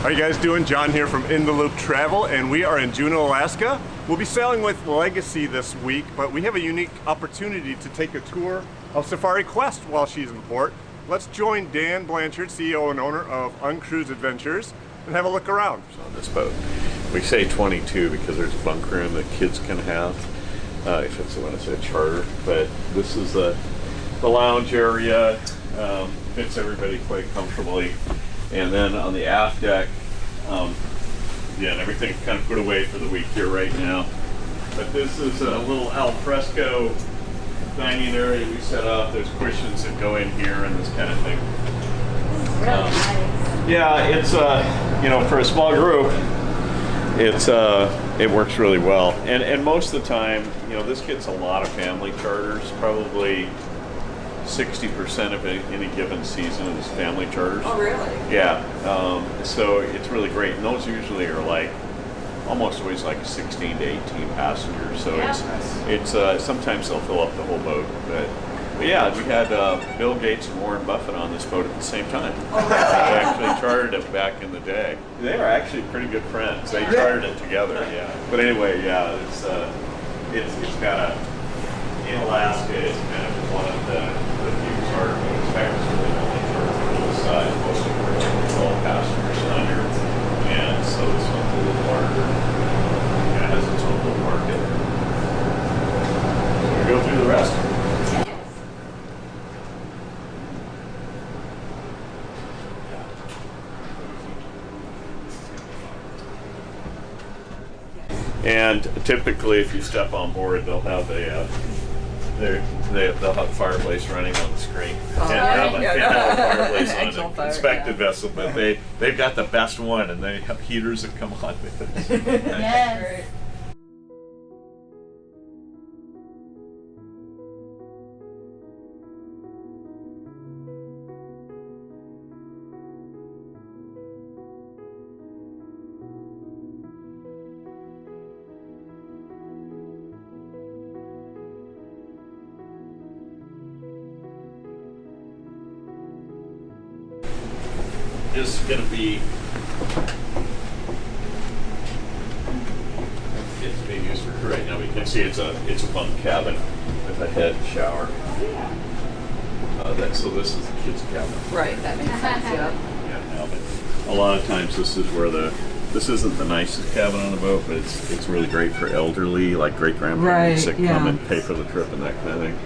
How you guys doing? John here from In the Loop Travel, and we are in Juneau, Alaska. We'll be sailing with Legacy this week, but we have a unique opportunity to take a tour of Safari Quest while she's in port. Let's join Dan Blanchard, CEO and owner of UnCruise Adventures, and have a look around. On this boat, we say 22 because there's a bunk room that kids can have if it's when it's a charter. But this is the lounge area. Fits everybody quite comfortably. And then on the aft deck, again, everything's kind of put away for the week here right now. But this is a little al fresco dining area we set up. There's cushions that go in here and this kind of thing. Really nice. Yeah, it's you know, for a small group, it works really well. And most of the time, you know, this gets a lot of family charters. Probably 60% of any given season is family charters. Oh, really? Yeah. So it's really great, and those usually are like almost always like 16 to 18 passengers. So yeah. it's sometimes they'll fill up the whole boat. But yeah, we had Bill Gates and Warren Buffett on this boat at the same time. Oh, really? They actually chartered it back in the day. They are actually pretty good friends. They chartered it together. Yeah. But anyway, yeah, it's kind of in Alaska. It's kind of one of the few charter boats. In fact, it's really only charter boat this size. Most of them are 12 passengers and under, and so this one's a little larger. It has its own little market. So we go through the rest. And typically, if you step on board, they'll have a they'll have a fireplace running on the screen. Can't have a fireplace on an inspected vessel, but they've got the best one, and they have heaters that come on with it. Yes. This is going to be, it's being used for right now. You can see it's a bunk cabin with a head shower. So this is the kids' cabin. Right, that makes sense, yeah. Yeah, now, but a lot of times this is where this isn't the nicest cabin on the boat, but it's really great for elderly, like great grandparents that come and pay for the trip and that kind of thing.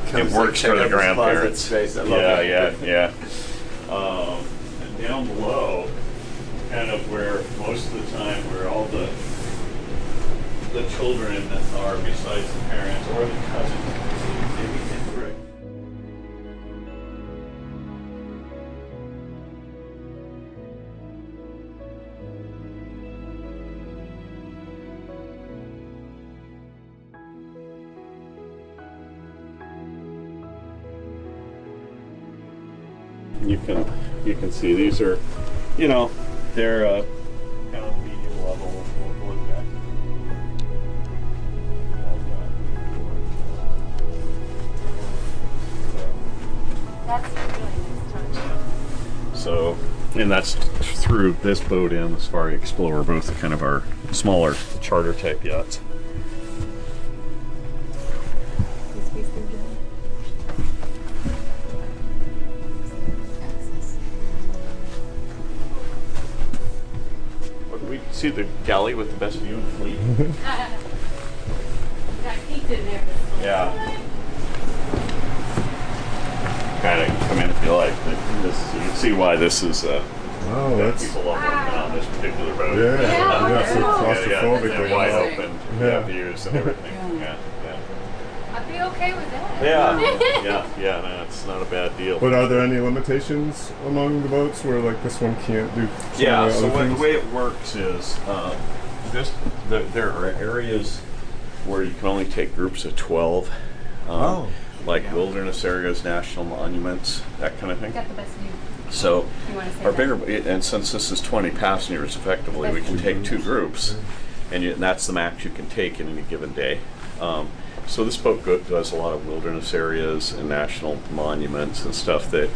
It works for the grandparents. Yeah. And down below, kind of where most of the time where all the children are besides the parents or the cousins, maybe incorrect. You can see these are, you know, they're kind of medium level wood deck. That's really nice touch. So, and that's through this boat and the Safari Explorer, both kind of our smaller charter type yachts. We see the galley with the best view in the fleet. Yeah. Kind of come in if you like. This, you can see why this is. Wow, that's people love working on this particular boat. yeah, so claustrophobic. They're wide open views and everything. Yeah. I'd be okay with that. Yeah. No, it's not a bad deal. But are there any limitations among the boats where like this one can't do? Yeah. So the way it works is there are areas where you can only take groups of 12. Like wilderness areas, national monuments, that kind of thing. Got the best view. So our that? bigger, and since this is 20 passengers effectively, we can take 2 groups, and that's the max you can take in any given day. So this boat does a lot of wilderness areas and national monuments and stuff that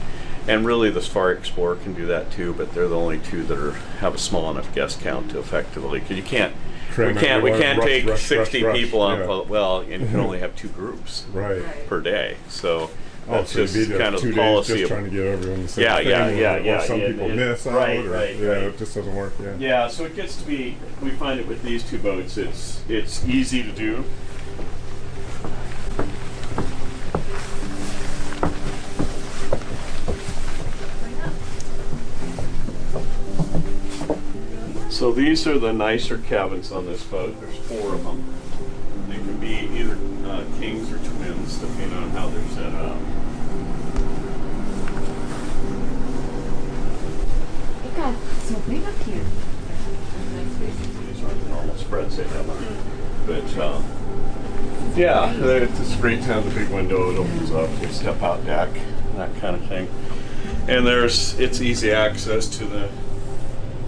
And really, the Safari Explorer can do that too, but they're the only two that have a small enough guest count to effectively, because you can't, we can't take 60 people on. Yeah. Well, and you can only have 2 groups Right. per day. So that's so it'd just be kind of 2 the days policy. just trying to get everyone the same Yeah, thing. yeah. Or some people miss out. Right, or, right. It just doesn't work. Yeah. Yeah, so it gets to be, we find it with these 2 boats, it's easy to do. So these are the nicer cabins on this boat. There's 4 of them. They can be either kings or twins, depending on how they're set up. It got so big up here. These aren't the normal spreads they have on. But yeah, it's a great time. The big window, it opens up, you step out deck, that kind of thing. And it's easy access to the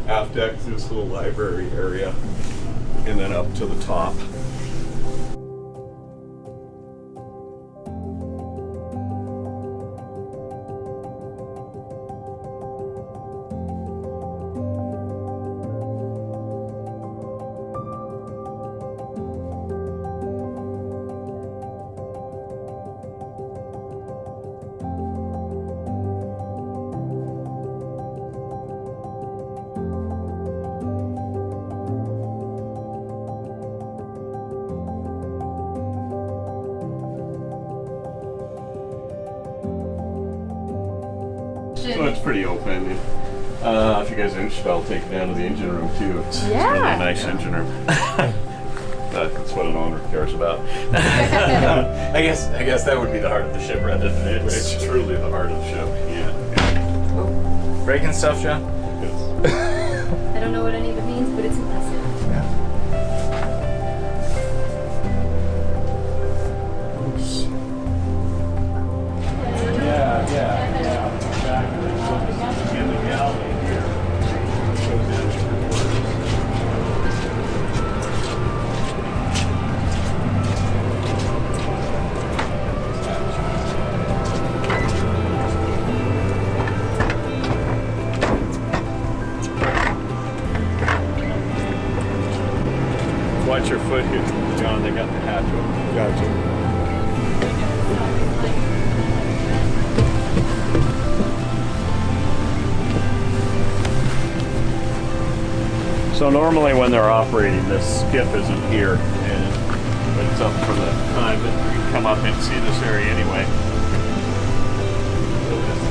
aft deck through this little library area, and then up to the top. So it's pretty open. If you guys are interested, I'll take you down to the engine room too. It's really a nice engine room. That's what an owner cares about. I guess that would be the heart of the ship, rather than It's truly the heart of the ship. Yeah. breaking stuff, John. I don't know what any of it means, but it's impressive. In the galley here, goes into the quarters. Watch your foot here, John. They got the hatch open. Gotcha. So normally when they're operating, this skiff isn't here, but it's up for the time that you can come up and see this area anyway. So this,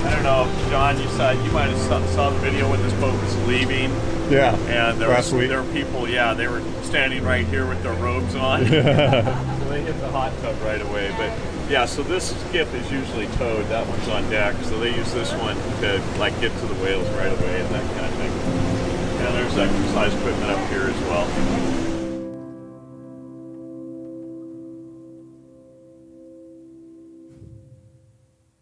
I don't know, John, you might have saw the video when this boat was leaving. Yeah. And there were people, they were standing right here with their robes on. So they hit the hot tub right away. But yeah, so this skiff is usually towed. That one's on deck, so they use this one to like get to the whales right away and that kind of thing. And there's exercise equipment up here as well.